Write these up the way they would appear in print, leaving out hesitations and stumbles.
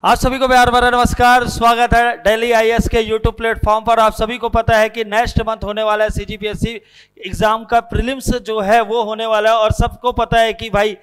आप सभी को प्यार भरा नमस्कार। स्वागत है दिल्ली आईएएस के यूट्यूब प्लेटफॉर्म पर। आप सभी को पता है कि नेक्स्ट मंथ होने वाला है सीजीपीएससी एग्जाम का प्रीलिम्स जो है वो होने वाला है, और सबको पता है कि भाई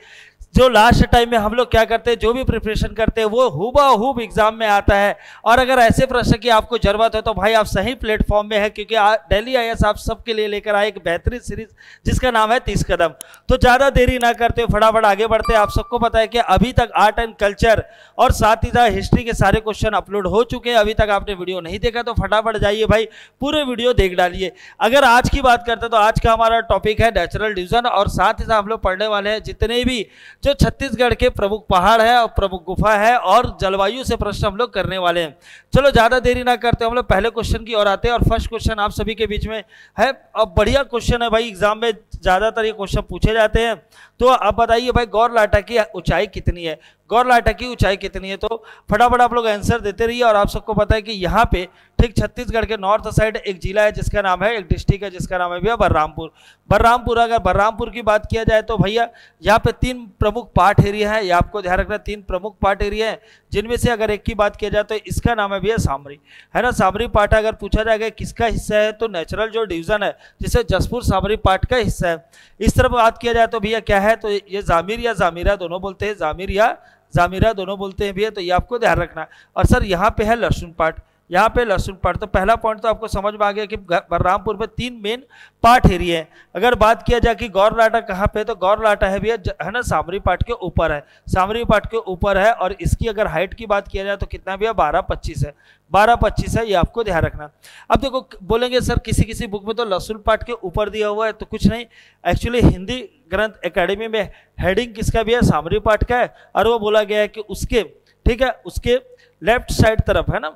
जो लास्ट टाइम में हम लोग क्या करते हैं, जो भी प्रिपरेशन करते हैं वो हुबहू एग्जाम में आता है। और अगर ऐसे प्रश्न की आपको जरूरत है तो भाई आप सही प्लेटफॉर्म में है, क्योंकि दिल्ली आईएएस आप सबके लिए लेकर आए एक बेहतरीन सीरीज जिसका नाम है 30 कदम। तो ज़्यादा देरी ना करते हुए फटाफट आगे बढ़ते हैं। आप सबको पता है कि अभी तक आर्ट एंड कल्चर और साथ ही साथ हिस्ट्री के सारे क्वेश्चन अपलोड हो चुके हैं। अभी तक आपने वीडियो नहीं देखा तो फटाफट जाइए भाई, पूरे वीडियो देख डालिए। अगर आज की बात करते हैं तो आज का हमारा टॉपिक है नेचुरल डिवीजन, और साथ ही साथ हम लोग पढ़ने वाले हैं जितने भी जो छत्तीसगढ़ के प्रमुख पहाड़ है और प्रमुख गुफा है और जलवायु से प्रश्न हम लोग करने वाले हैं। चलो ज़्यादा देरी ना करते हम लोग पहले क्वेश्चन की ओर आते हैं। और फर्स्ट क्वेश्चन आप सभी के बीच में है, अब बढ़िया क्वेश्चन है भाई, एग्जाम में ज़्यादातर ये क्वेश्चन पूछे जाते हैं। तो आप बताइए भाई, गौरलाटा की ऊंचाई कितनी है? गौरलाटा की ऊंचाई कितनी है? तो फटाफट आप लोग आंसर देते रहिए। और आप सबको पता है कि यहाँ पे ठीक छत्तीसगढ़ के नॉर्थ साइड एक जिला है जिसका नाम है, एक डिस्ट्रिक्ट है जिसका नाम है भैया बलरामपुर। बलरामपुर, अगर बलरामपुर की बात किया जाए तो भैया यहाँ पे 3 प्रमुख पार्ट एरिया है। ये आपको ध्यान रखना, 3 प्रमुख पार्ट एरिया है, जिनमें से अगर एक की बात किया जाए तो इसका नाम है भैया सामरी, है ना। सामरी पार्ट अगर पूछा जाएगा किसका हिस्सा है तो नेचुरल जो डिवीजन है जिसे जसपुर सामरी पार्ट का हिस्सा है। इस तरफ बात किया जाए तो भैया क्या है, तो ये जामिर या जामिरा दोनों बोलते हैं, जामिर या जामिरा दोनों बोलते हैं भैया, तो ये आपको ध्यान रखना। और सर यहाँ पे है लहसुन पार्ट, यहाँ पे लहसुन पार्ट। तो पहला पॉइंट तो आपको समझ में आ गया कि बलरामपुर में 3 मेन पार्ट एरिया है। अगर बात किया जाए कि गौरलाटा कहाँ पे, तो गौरलाटा है भैया, है ना, सामरी पार्ट के ऊपर है, सामरी पार्ट के ऊपर है। और इसकी अगर हाइट की बात किया जाए तो कितना भैया 12-25 है, 12-25 है, ये आपको ध्यान रखना। अब देखो बोलेंगे सर किसी किसी बुक में तो लहसुन पार्ट के ऊपर दिया हुआ है, तो कुछ नहीं, एक्चुअली हिंदी ग्रंथ एकेडमी में हेडिंग किसका भी है, सामरी पार्ट का है। और वो बोला गया है कि उसके, ठीक है, उसके लेफ्ट साइड तरफ, है ना,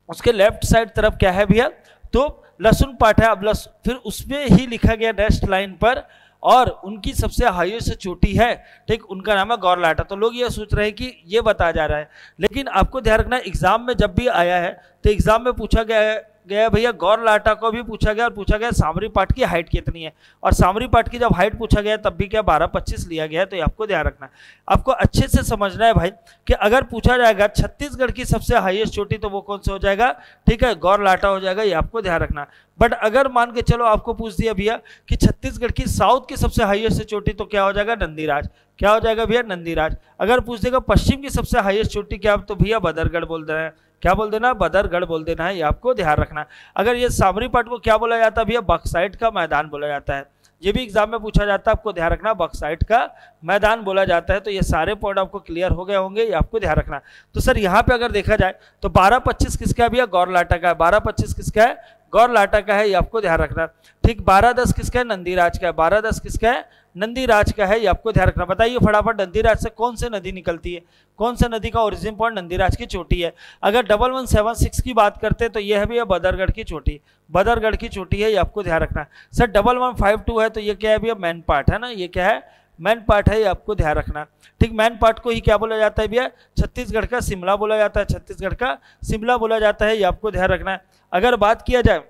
उसके लेफ्ट साइड तरफ क्या है भैया, तो लहसुन पार्ट है। अब फिर उसमें ही लिखा गया नेक्स्ट लाइन पर, और उनकी सबसे हाईएस्ट चोटी है, ठीक, उनका नाम है गौरलाटा। तो लोग ये सोच रहे हैं कि ये बताया जा रहा है, लेकिन आपको ध्यान रखना एग्जाम में जब भी आया है तो एग्जाम में पूछा गया भैया गौरलाटा को भी पूछा गया, और पूछा गया सामरी पार्ट की हाइट कितनी है। और सामरी पार्ट की जब हाइट पूछा गया तब भी क्या 12-25 लिया गया है। तो ये आपको ध्यान रखना, आपको अच्छे से समझना है भाई कि अगर पूछा जाएगा छत्तीसगढ़ की सबसे हाईएस्ट चोटी तो वो कौन सा हो जाएगा, ठीक है, गौरलाटा हो जाएगा, ये आपको ध्यान रखना। बट अगर मान के चलो आपको पूछ दिया भैया कि छत्तीसगढ़ की साउथ की सबसे हाईएस्ट चोटी, तो क्या हो जाएगा नंदीराज, क्या हो जाएगा भैया नंदीराज। अगर पूछ देगा पश्चिम की सबसे हाईएस्ट चोटी क्या, तो भैया बदरगढ़ बोल देना है, क्या बोल देना, बदरगढ़ बोल देना है, ये आपको ध्यान रखना। अगर ये सामरी पार्ट को क्या बोला जाता है भैया, बक्साइट का मैदान बोला जाता है, ये भी एग्जाम में पूछा जाता है, आपको ध्यान रखना, बक्साइट का मैदान बोला जाता है। तो ये सारे पॉइंट आपको क्लियर हो गए होंगे, ये आपको ध्यान रखना। तो सर यहाँ पे अगर देखा जाए तो 12-25 किसका है भैया, गौरलाटा का है, 12-25 किसका है, गौरलाटा का है, ये आपको ध्यान रखना। ठीक, 12-10 किसका है, नंदीराज का है, 12-10 किसका है, नंदीराज का है, ये आपको ध्यान रखना। बताइए फटाफट, नंदीराज से कौन से नदी निकलती है, कौन सा नदी का ओरिजिन पॉइंट नंदीराज की चोटी है। अगर 1176 की बात करते हैं तो ये है भैया बदरगढ़ की चोटी, बदरगढ़ की चोटी है, ये आपको ध्यान रखना। सर 1152 है तो ये क्या है भैया, मैन पार्ट है ना, ये क्या है, मैन पार्ट है, ये आपको ध्यान रखना। ठीक, मैन पार्ट को ही क्या बोला जाता है भैया, छत्तीसगढ़ का शिमला बोला जाता है, छत्तीसगढ़ का शिमला बोला जाता है, ये आपको ध्यान रखना है। अगर बात किया जाए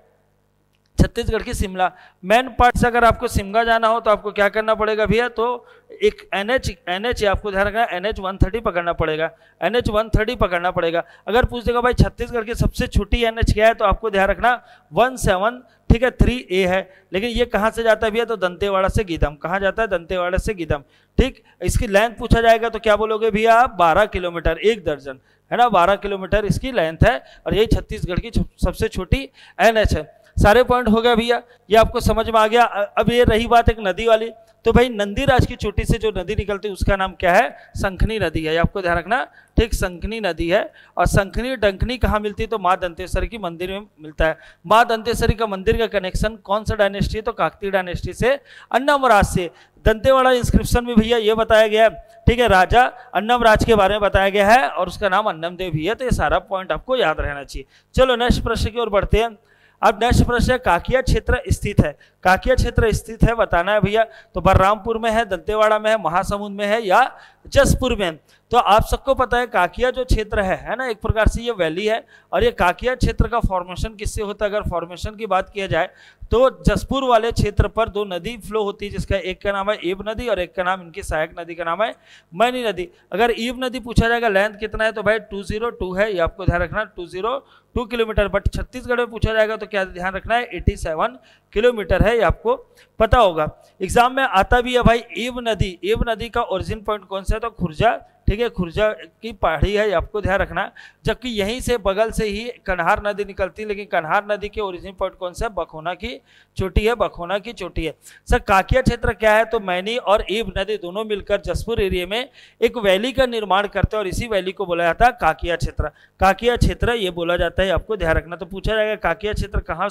छत्तीसगढ़ की शिमला मैन पार्ट से अगर आपको शिमला जाना हो तो आपको क्या करना पड़ेगा भैया, तो एक NH आपको ध्यान रखना, NH 130 पकड़ना पड़ेगा, NH 130 पकड़ना पड़ेगा। अगर पूछ देगा भाई छत्तीसगढ़ की सबसे छोटी NH क्या है, तो आपको ध्यान रखना 173A है। लेकिन ये कहाँ से जाता है भैया, तो दंतेवाड़ा से गीदम, कहाँ जाता है, दंतेवाड़ा से गीदम। ठीक, इसकी लेंथ पूछा जाएगा तो क्या बोलोगे भैया आप, 12 किलोमीटर, 1 दर्जन, है ना, 12 किलोमीटर इसकी लेंथ है, और यही छत्तीसगढ़ की सबसे छोटी NH है। सारे पॉइंट हो गया भैया, ये आपको समझ में आ गया। अब ये रही बात एक नदी वाली, तो भाई नंदीराज की चोटी से जो नदी निकलती है उसका नाम क्या है, संखनी नदी है, आपको ध्यान रखना। ठीक, संखनी नदी है। और संखनी डंखनी कहाँ मिलती है, तो माँ दंतेश्वरी की मंदिर में मिलता है। माँ दंतेश्वरी का मंदिर का कनेक्शन कौन सा डायनेस्टी है, तो काकतीय डायनेस्टी से, अन्नमराज से। दंतेवाड़ा इंस्क्रिप्शन में भैया ये बताया गया है, ठीक है, राजा अन्नमराज के बारे में बताया गया है, और उसका नाम अन्नमदेव भी है। तो ये सारा पॉइंट आपको याद रहना चाहिए। चलो नेक्स्ट प्रश्न की ओर बढ़ते हैं। अब नेक्स्ट प्रश्न है, काकिया क्षेत्र स्थित है, काकिया क्षेत्र स्थित है बताना है भैया, तो बलरामपुर में है, दंतेवाड़ा में है, महासमुंद में है, या जसपुर में। तो आप सबको पता है काकिया जो क्षेत्र है ना, एक प्रकार से ये वैली है, और ये काकिया क्षेत्र का फॉर्मेशन किससे होता है? अगर फॉर्मेशन की बात किया जाए तो जसपुर वाले क्षेत्र पर दो नदी फ्लो होती है, जिसका एक का नाम है ईब नदी और एक का नाम, इनकी सहायक नदी का नाम है मैनी नदी। अगर ईब नदी पूछा जाएगा लेंथ कितना है तो भाई 202 है, ये आपको ध्यान रखना 202 किलोमीटर। बट छत्तीसगढ़ में पूछा जाएगा तो क्या ध्यान रखना है 87 किलोमीटर है, ये आपको पता होगा। एग्जाम में आता भी है भाई ईब नदी। ईब नदी का ओरिजिन पॉइंट कौन सा है? तो खुर्जा, ठीक है, खुर्जा की पहाड़ी है, ये आपको ध्यान रखना। जबकि यहीं से बगल से ही कन्हार नदी निकलती है, लेकिन कन्हार नदी के ओरिजिन पॉइंट कौन सा है? बखोना की चोटी है, बखोना की चोटी है। सर काकिया क्षेत्र क्या है? तो मैनी और ईब नदी दोनों मिलकर जसपुर एरिया में एक वैली का निर्माण करते हैं, और इसी वैली को बोला जाता है काकिया क्षेत्र। काकिया क्षेत्र ये बोला जाता है, आपको ध्यान रखना। तो पूछा जाएगा काकिया क्षेत्र कहाँ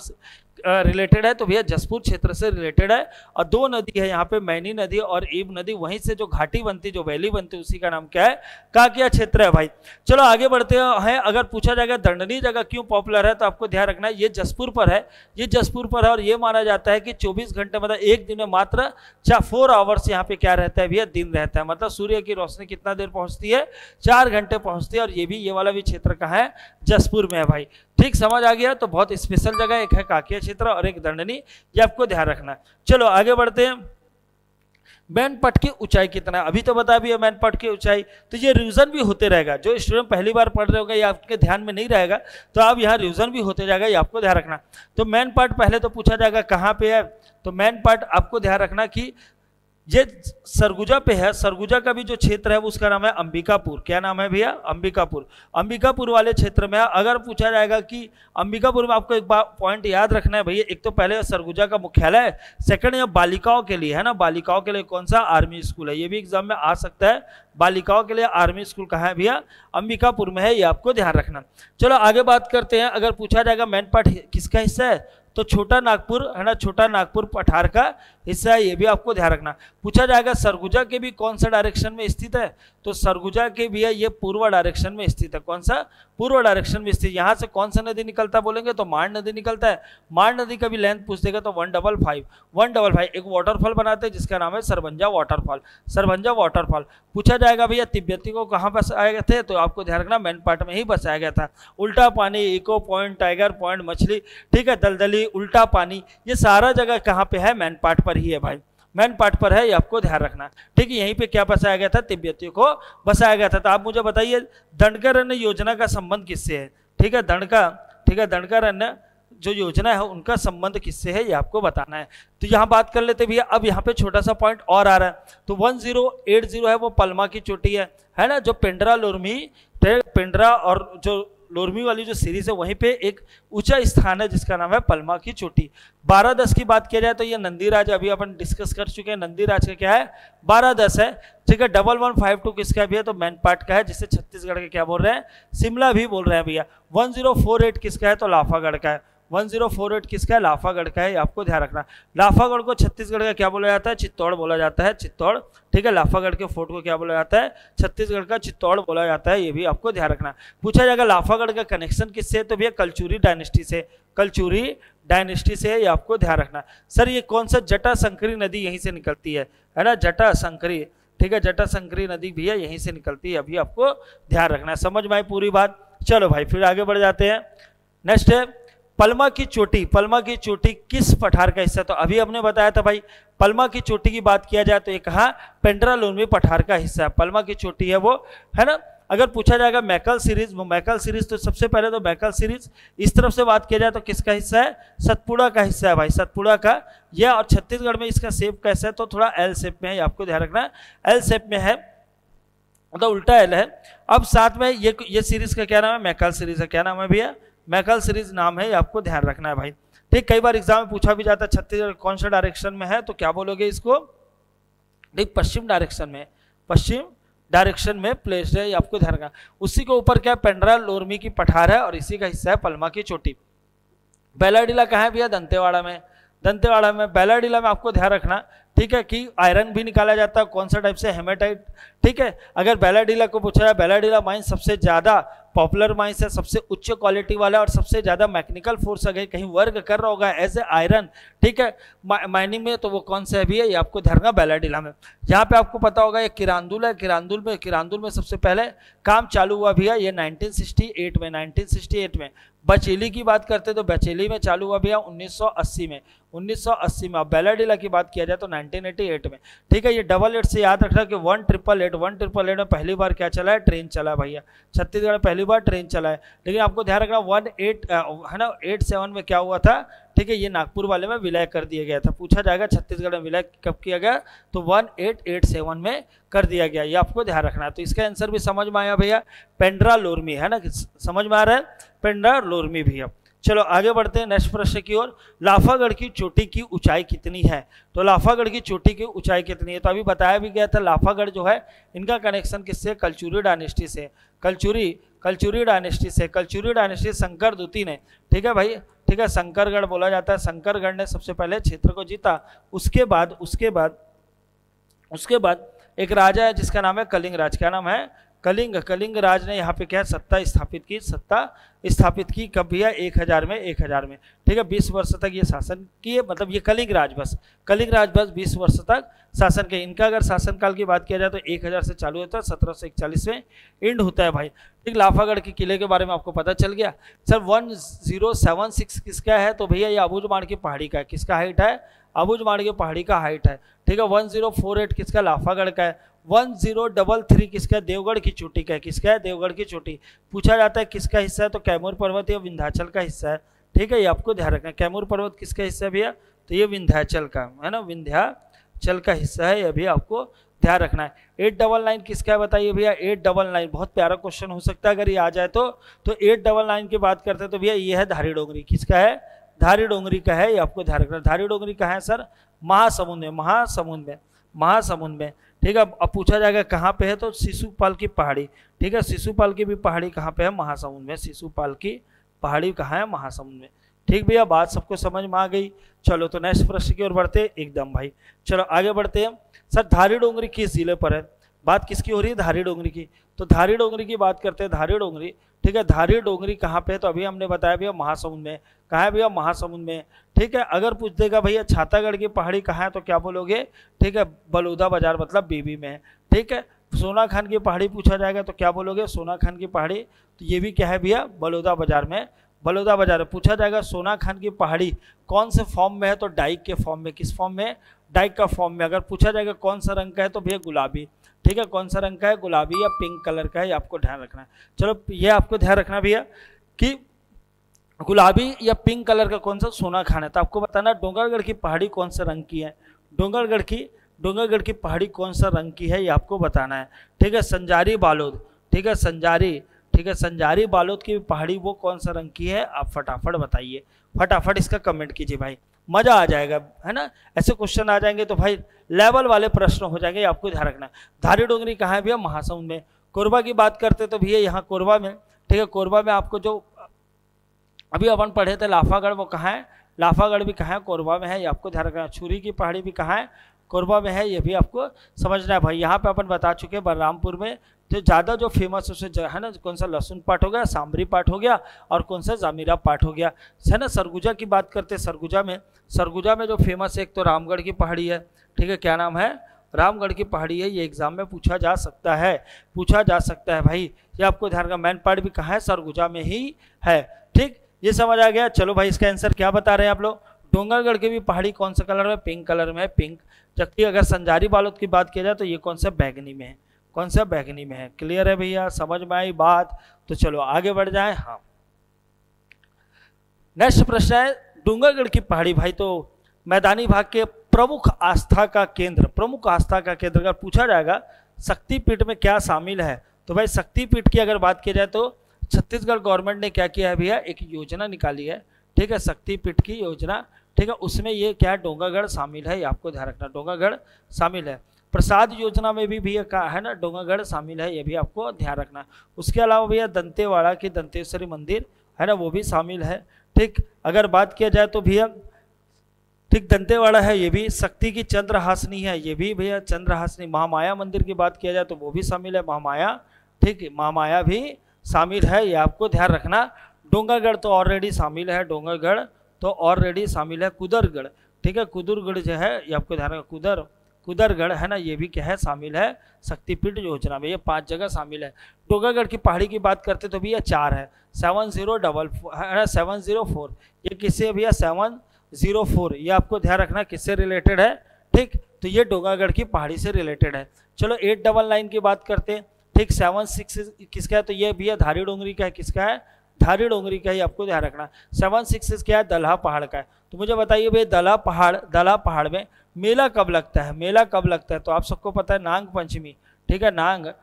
रिलेटेड है? तो भैया जसपुर क्षेत्र से रिलेटेड है, और दो नदी है यहाँ पे, मैनी नदी और ईब नदी, वहीं से जो घाटी बनती, जो वैली बनती, उसी का नाम क्या है? काकिया क्षेत्र है भाई। चलो आगे बढ़ते हैं। अगर पूछा जाएगा दंडनी जगह क्यों पॉपुलर है, तो आपको ध्यान रखना है ये जसपुर पर है, ये जसपुर पर है, और ये माना जाता है कि 24 घंटे मतलब एक दिन में मात्र 4 आवर्स यहाँ पे क्या रहता है भैया? दिन रहता है। मतलब सूर्य की रोशनी कितना देर पहुंचती है? 4 घंटे पहुंचती है, और ये भी, ये वाला भी क्षेत्र कहाँ है? जसपुर में है भाई। ठीक समझ आ गया? तो बहुत स्पेशल जगह, एक है काकिया क्षेत्र और एक दंडनी, ये आपको ध्यान रखना है। चलो आगे बढ़ते हैं। मैनपाट की ऊंचाई कितना है? अभी तो बता भी है मैनपाट की ऊंचाई, तो ये रिवीजन भी होते रहेगा। जो स्टूडेंट पहली बार पढ़ रहे होगा ये आपके ध्यान में नहीं रहेगा, तो आप यहाँ रिवीजन भी होते जाएगा, ये आपको ध्यान रखना। तो मैनपाट पहले तो पूछा जाएगा कहाँ पे है? तो मैनपाट आपको ध्यान रखना कि ये सरगुजा पे है। सरगुजा का भी जो क्षेत्र है उसका नाम है अंबिकापुर। क्या नाम है भैया? अंबिकापुर। अंबिकापुर वाले क्षेत्र में अगर पूछा जाएगा कि अंबिकापुर में, आपको एक पॉइंट याद रखना है भैया, एक तो पहले सरगुजा का मुख्यालय है, सेकंड ये बालिकाओं के लिए है ना, बालिकाओं के लिए कौन सा? आर्मी स्कूल है, ये भी एग्जाम में आ सकता है। बालिकाओं के लिए आर्मी स्कूल कहाँ है भैया? अंबिकापुर में है, ये आपको ध्यान रखना। चलो आगे बात करते हैं। अगर पूछा जाएगा मैनपाट किसका हिस्सा है, तो छोटा नागपुर है ना, छोटा नागपुर पठार का हिस्सा है, ये भी आपको ध्यान रखना। पूछा जाएगा सरगुजा के भी कौन सा डायरेक्शन में स्थित है, तो सरगुजा के भी है ये पूर्व डायरेक्शन में स्थित है। कौन सा? पूर्व डायरेक्शन में स्थित। यहाँ से कौन सा नदी निकलता है बोलेंगे तो मांड नदी निकलता है। मांड नदी का भी लेंथ पूछ देगा तो 155 एक वाटरफॉल बनाते हैं जिसका नाम है सरबंजा वाटरफॉल। सरबंजा वाटरफॉल। पूछा जाएगा भैया तिब्बती को कहाँ बसाए गए थे, तो आपको ध्यान रखना मैनपाट में ही बसाया गया था। उल्टा पानी, इको पॉइंट, टाइगर पॉइंट, मछली, ठीक है, दलदली, उल्टा पानी, ये सारा जगह कहाँ पे है? मैनपाट पर ही है भाई, मैनपाट पर है, ये आपको ध्यान रखना। ठीक है, यहीं पे क्या बसाया गया था? तिब्बतियों को बसाया गया था। तो आप मुझे बताइए दंडकारण्य योजना का संबंध किससे है? ठीक है, दंडकारण्य जो योजना है उनका संबंध किससे है, ये आपको बताना है। तो यहाँ बात कर लेते भैया। अब यहाँ पे छोटा सा पॉइंट और आ रहा है, तो 1080 है वो पलमा की चोटी है ना, जो पेंड्रा लोरमी, पेंड्रा और जो लोरमी वाली जो सीरीज है वहीं पे एक ऊंचा स्थान है जिसका नाम है पलमा की चोटी। 1210 की बात किया जाए तो ये नंदीराज, अभी अपन डिस्कस कर चुके हैं, नंदीराज का क्या है? 1210 है। ठीक है, 1152 किसका भी है? तो मैनपाट का है, जिसे छत्तीसगढ़ के क्या बोल रहे हैं? शिमला भी बोल रहे हैं भैया। 1048 किसका है? तो लाफागढ़ का है। 1048 किसका है? लाफागढ़ का है, आपको ध्यान रखना। लाफागढ़ को छत्तीसगढ़ का क्या बोला जाता है? चित्तौड़ बोला जाता है, चित्तौड़। ठीक है, लाफागढ़ के फोर्ट को क्या बोला जाता है? छत्तीसगढ़ का चित्तौड़ बोला जाता है, ये भी आपको ध्यान रखना। पूछा जाएगा लाफागढ़ का कनेक्शन किससे है, तो भैया कलचुरी डायनेस्टी से, कलचुरी डायनेस्टी से, ये आपको ध्यान रखना। सर ये कौन सा? जटाशंकरी नदी यहीं से निकलती है ना, जटाशंकरी। ठीक है, जटाशंकरी नदी भैया यहीं से निकलती है, अभी आपको ध्यान रखना। समझ में आई पूरी बात? चलो भाई फिर आगे बढ़ जाते हैं। नेक्स्ट है पलमा की चोटी। पलमा की चोटी किस पठार का हिस्सा? तो अभी हमने बताया था भाई, पलमा की चोटी की बात किया जाए तो ये कहा पेंड्रा लोरमी पठार का हिस्सा है। पलमा की चोटी है वो, है ना। अगर पूछा जाएगा मैकल सीरीज, मैकल सीरीज, तो सबसे पहले तो मैकल सीरीज इस तरफ से बात किया जाए तो किसका हिस्सा है? सतपुड़ा का हिस्सा है भाई, सतपुड़ा का यह। और छत्तीसगढ़ में इसका शेप कैसा है? तो थोड़ा एल शेप में है, आपको ध्यान रखना, एल शेप में है, मतलब उल्टा एल है। अब साथ में ये सीरीज का क्या नाम है? मैकल सीरीज है। क्या नाम है भैया? मैकल सीरीज नाम है, आपको ध्यान रखना है भाई। ठीक, कई बार एग्जाम में पूछा भी जाता है छत्तीसगढ़ कौन सा डायरेक्शन में है, तो क्या बोलोगे इसको? ठीक, पश्चिम डायरेक्शन में, पश्चिम डायरेक्शन में प्लेस्ड है, आपको ध्यान रखना। उसी के ऊपर क्या? पेंड्रा लोरमी की पठार है, और इसी का हिस्सा है पलमा की चोटी। बेलाडीला कहाँ है भैया? दंतेवाड़ा में, दंतेवाड़ा में। बेलाडीला में आपको ध्यान रखना, ठीक है, कि आयरन भी निकाला जाता है, कौन सा टाइप से? हेमेटाइट। ठीक है, अगर बेलाडीला को पूछा जाए, बेलाडीला माइन सबसे ज्यादा पॉपुलर माइंस है, सबसे उच्च क्वालिटी वाला और सबसे ज़्यादा मैकेनिकल फोर्स अगर कहीं वर्क कर रहा होगा एज ए आयरन, ठीक है, माइनिंग में, तो वो कौन सा है भैया, ये आपको ध्यान रखना बैलाडीला में। यहाँ पे आपको पता होगा ये किरांदुल है, किरांदुल में सबसे पहले काम चालू हुआ भैया ये 1968 में, 1968 में। बचेली की बात करते तो बचेली में चालू हुआ भैया 1980 में, 1980 में। अब बैलाडीला की बात किया जाए तो 1988 में, ठीक है। ये 88 से याद रखना कि 1888 में पहली बार क्या चला है, ट्रेन चला है भैया, छत्तीसगढ़ में पहली बार ट्रेन चला है। लेकिन आपको ध्यान रखना 87 में क्या हुआ था, ठीक है, ये नागपुर वाले में विलय कर दिया गया था। पूछा जाएगा छत्तीसगढ़ में विलय कब किया गया, तो 1887 में कर दिया गया, ये आपको ध्यान रखना है। तो इसका आंसर भी समझ में आया भैया, पेंड्रा लोरमी, है ना, समझ में आ रहा है, पेंड्रा लोरमी भैया। चलो आगे बढ़ते हैं नेक्स्ट प्रश्न की ओर। लाफागढ़ की चोटी की ऊंचाई कितनी है, तो लाफागढ़ की चोटी की ऊंचाई कितनी है, तो अभी बताया भी गया था लाफागढ़ जो है इनका कनेक्शन किससे, कलचुरी डायनेस्टी से, कलचुरी डायनेस्टी शंकर दूती ने, ठीक है भाई, ठीक है, शंकरगढ़ बोला जाता है, शंकरगढ़ ने सबसे पहले क्षेत्र को जीता। उसके बाद एक राजा है जिसका नाम है कलिंग राज, क्या नाम है, कलिंग राज ने यहाँ पे क्या सत्ता स्थापित की कब भैया, 1000 में, ठीक है, 20 वर्ष तक ये शासन किए, मतलब ये कलिंग राज बस 20 वर्ष तक शासन किए। इनका अगर शासनकाल की बात किया जाए तो 1000 से चालू होता है, 1741 में एंड होता है भाई, ठीक। लाफागढ़ के किले के बारे में आपको पता चल गया। सर 1076 किसका है, तो भैया ये अबूझमाड़ की पहाड़ी का है, किसका हाइट है, अबूझमाड़ की पहाड़ी का हाइट है, ठीक है। 1048 किसका, लाफागढ़ का है। 1033 किसका, देवगढ़ की चोटी का है, किसका है, देवगढ़ की चोटी। पूछा जाता है किसका हिस्सा है, तो कैमूर पर्वत या विंध्याचल का हिस्सा है, ठीक है, ये आपको ध्यान रखना है। कैमूर पर्वत किसका हिस्सा है भैया, तो ये विंध्याचल का है ना, विंध्याचल का हिस्सा है, ये भी आपको ध्यान रखना है। 899 किसका है बताइए भैया, 899 बहुत प्यारा क्वेश्चन हो सकता है अगर ये आ जाए तो 899 की बात करते हैं तो भैया ये है धारी डोंगरी, किसका है, धारी डोंगरी का है, ये आपको ध्यान रखना है। धारी डोंगरी कहाँ है सर, महासमुंद में, ठीक है। अब पूछा जाएगा कहाँ पे है, तो शिशुपाल की पहाड़ी, ठीक है, शिशुपाल की भी पहाड़ी कहाँ पे है, महासमुंद में, शिशुपाल की पहाड़ी कहाँ है, महासमुंद में, ठीक भैया, बात सबको समझ में आ गई। चलो तो नेक्स्ट प्रश्न की ओर बढ़ते एकदम भाई, चलो आगे बढ़ते हैं। सर धारी डोंगरी किस जिले पर है, बात किसकी हो रही है, धारी डोंगरी की, तो धारी डोंगरी की बात करते हैं, धारी डोंगरी, ठीक है, धारी डोंगरी कहाँ पे है, तो अभी हमने बताया भैया महासमुंद में, कहाँ है भैया, महासमुंद में, ठीक है। अगर पूछ देगा भैया छातागढ़ की पहाड़ी कहाँ है, तो क्या बोलोगे, ठीक है, बलौदा बाजार मतलब बीबी में है, ठीक है। सोना खान की पहाड़ी पूछा जाएगा तो क्या बोलोगे, सोना खान की पहाड़ी, तो ये भी क्या है भैया, बलौदा बाजार में, बलौदा बाजार। पूछा जाएगा सोना खान की पहाड़ी कौन से फॉर्म में है, तो डाइक के फॉर्म में, किस फॉर्म में, डाइक का फॉर्म में। अगर पूछा जाएगा कौन सा रंग का है, तो भैया गुलाबी, ठीक है, कौन सा रंग का है, गुलाबी या पिंक कलर का है, ये आपको ध्यान रखना है। चलो ये आपको ध्यान रखना भैया कि गुलाबी या पिंक कलर का कौन सा, सोना खान है। तो आपको बताना डोंगरगढ़ की पहाड़ी कौन सा रंग की है, डोंगरगढ़ की पहाड़ी कौन सा रंग की है, ये आपको बताना है, ठीक है। संजारी बालोद, ठीक है, संजारी बालोद की पहाड़ी वो कौन सा रंग की है, आप फटाफट बताइए, फटाफट इसका कमेंट कीजिए भाई, मजा आ जाएगा, है ना। ऐसे क्वेश्चन आ जाएंगे तो भाई लेवल वाले प्रश्न हो जाएंगे, आपको ध्यान रखना है। धारी डोंगरी कहाँ है भैया, महासमुंद में। कोरबा की बात करते तो भैया यहाँ कोरबा में, ठीक है, कोरबा में आपको जो अभी अपन पढ़े थे लाफागढ़, वो कहाँ है, लाफागढ़ भी कहाँ है, कोरबा में है, ये आपको ध्यान रखना है। छुरी की पहाड़ी भी कहाँ है, कोरबा में है, ये भी आपको समझना है भाई। यहाँ पे अपन बता चुके हैं बलरामपुर में तो ज़्यादा जो फेमस उसे है ना, कौन सा लहसुन पाठ हो गया, सांबरी पाठ हो गया, और कौन सा जामीरा पाठ हो गया, है ना। सरगुजा की बात करते हैं, सरगुजा में जो फेमस है एक तो रामगढ़ की पहाड़ी है, ठीक है, क्या नाम है, रामगढ़ की पहाड़ी है, ये एग्जाम में पूछा जा सकता है भाई, ये आपको ध्यान रखना। मैन पार्ट भी कहाँ है, सरगुजा में ही है, ठीक, ये समझ आ गया। चलो भाई इसका आंसर क्या बता रहे हैं आप लोग, डोंगरगढ़ की भी पहाड़ी कौन सा कलर में, पिंक कलर में है, पिंक। जबकि अगर संजारी बालोद की बात किया जाए तो ये कौन सा, बैगनी में है, कौन सा, बैगनी में है। क्लियर है भैया, समझ में आई बात, तो चलो आगे बढ़ जाएं। हाँ नेक्स्ट प्रश्न है, डोंगरगढ़ की पहाड़ी भाई तो मैदानी भाग के प्रमुख आस्था का केंद्र अगर पूछा जाएगा शक्तिपीठ में क्या शामिल है, तो भाई शक्तिपीठ की अगर बात की जाए तो छत्तीसगढ़ गवर्नमेंट ने क्या किया है भैया, एक योजना निकाली है, ठीक है, शक्तिपीठ की योजना, ठीक है, उसमें ये क्या है, डोंगरगढ़ शामिल है, ये आपको ध्यान रखना, डोंगरगढ़ शामिल है। प्रसाद योजना में भी भैया का है ना, डोंगरगढ़ शामिल है, ये भी आपको ध्यान रखना। उसके अलावा भैया दंतेवाड़ा की दंतेश्वरी मंदिर है ना, वो भी शामिल है, ठीक। अगर बात किया जाए तो भैया ठीक दंतेवाड़ा है, ये भी शक्ति की चंद्रहासनी है, ये भी भैया चंद्रहासनी। महामाया मंदिर की बात किया जाए तो वो भी शामिल है, महामाया, ठीक, महामाया भी शामिल है, ये आपको ध्यान रखना। डोंगरगढ़ तो ऑलरेडी शामिल है, डोंगरगढ़ तो ऑलरेडी शामिल है। कुदरगढ़, ठीक है, कुदरगढ़ जो है ये आपको ध्यान रखना, कुदरगढ़ है ना, ये भी क्या है, शामिल है शक्तिपीठ योजना में। ये 5 जगह शामिल है। डोंगरगढ़ की पहाड़ी की बात करते तो भैया 4 है, 704, ये किससे भैया 704, ये आपको ध्यान रखना किससे रिलेटेड है, ठीक, तो ये डोंगरगढ़ की पहाड़ी से रिलेटेड है। चलो 899 की बात करते हैं, ठीक, 76 किसका है, तो ये भैया धारी डोंगरी का है, किसका है, धारी डोंगरी का ही आपको ध्यान रखना। 766 क्या है, दल्हा पहाड़ का है। तो मुझे बताइए भाई दल्हा पहाड़ में मेला कब लगता है, मेला कब लगता है, तो आप सबको पता है नाग पंचमी, ठीक है, नाग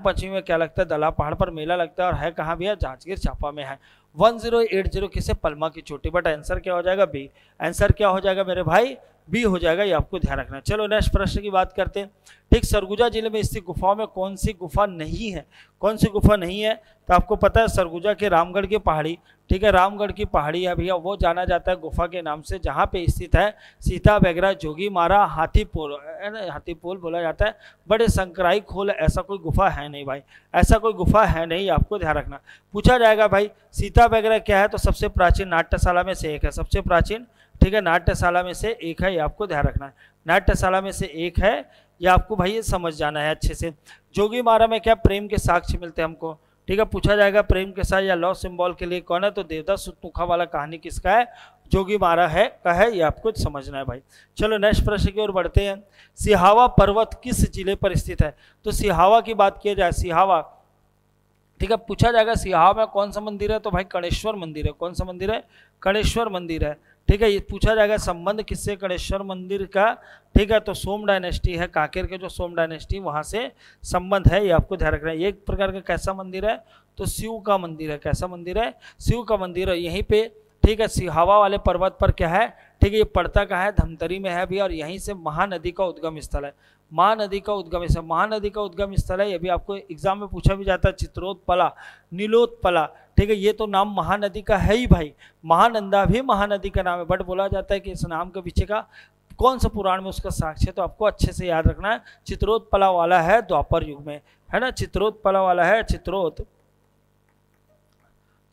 पंचमी में क्या लगता है, दल्हा पहाड़ पर मेला लगता है, और है कहाँ भैया, जांजगीर चांपा में है। 1080 किसे, पलमा की चोटी, बट आंसर क्या हो जाएगा, बी, आंसर क्या हो जाएगा मेरे भाई, बी हो जाएगा, ये आपको ध्यान रखना। चलो नेक्स्ट प्रश्न की बात करते हैं, ठीक, सरगुजा जिले में स्थित गुफाओं में कौन सी गुफा नहीं है, कौन सी गुफा नहीं है, तो आपको पता है सरगुजा के रामगढ़ की पहाड़ी, ठीक है, रामगढ़ की पहाड़ी है भैया, वो जाना जाता है गुफा के नाम से, जहाँ पे स्थित है सीता बेगरा, जोगी मारा, हाथीपोल, हाथीपोल बोला जाता है, बड़े संकराई खोल, ऐसा कोई गुफा है नहीं भाई, ऐसा कोई गुफा है नहीं, आपको ध्यान रखना। पूछा जाएगा भाई सीता बेगरा क्या है, तो सबसे प्राचीन नाट्यशाला में से एक है, सबसे प्राचीन, ठीक है, नाट्यशाला में से एक है, ये आपको ध्यान रखना है, नाट्यशाला में से एक है, ये आपको भाई ये समझ जाना है अच्छे से। जोगी मारा में क्या, प्रेम के साक्ष्य मिलते हैं हमको, ठीक है, पूछा जाएगा प्रेम के साथ या लव सिंबल के लिए कौन है, तो देवदास सुतमुखा वाला कहानी किसका है, जोगी मारा है का है, ये आपको समझना है भाई। चलो नेक्स्ट प्रश्न की ओर बढ़ते हैं, सिहावा पर्वत किस जिले पर स्थित है, तो सिहावा की बात की जाए, सिहावा, ठीक है, पूछा जाएगा सिहावा में कौन सा मंदिर है, तो भाई कणेश्वर मंदिर है, कौन सा मंदिर है, कणेश्वर मंदिर है, ठीक है। ये पूछा जाएगा संबंध किससे, कणेश्वर मंदिर का, ठीक है, तो सोम डायनेस्टी है, कांकेर के जो सोम डायनेस्टी वहाँ से संबंध है, ये आपको ध्यान रखना है। ये एक प्रकार का कैसा मंदिर है, तो शिव का मंदिर है, कैसा मंदिर है, शिव का मंदिर है, यहीं पे, ठीक है, सिहावा वाले पर्वत पर क्या है, ठीक है, ये पड़ता कहाँ है, धमतरी में है भी, और यहीं से महानदी का उद्गम स्थल है, महानदी का उद्गम स्थल, महानदी का उद्गम स्थल है, ये भी आपको एग्जाम में पूछा भी जाता है, चित्रोत्पला, नीलोत्पला, ठीक है, ये तो नाम महानदी का है ही भाई, महानंदा भी महानदी का नाम है, बट बोला जाता है कि इस नाम के पीछे का कौन सा पुराण में उसका साक्ष्य है, तो आपको अच्छे से याद रखना है, चित्रोत्पला वाला है द्वापर युग में, है ना, चित्रोत्पला वाला है,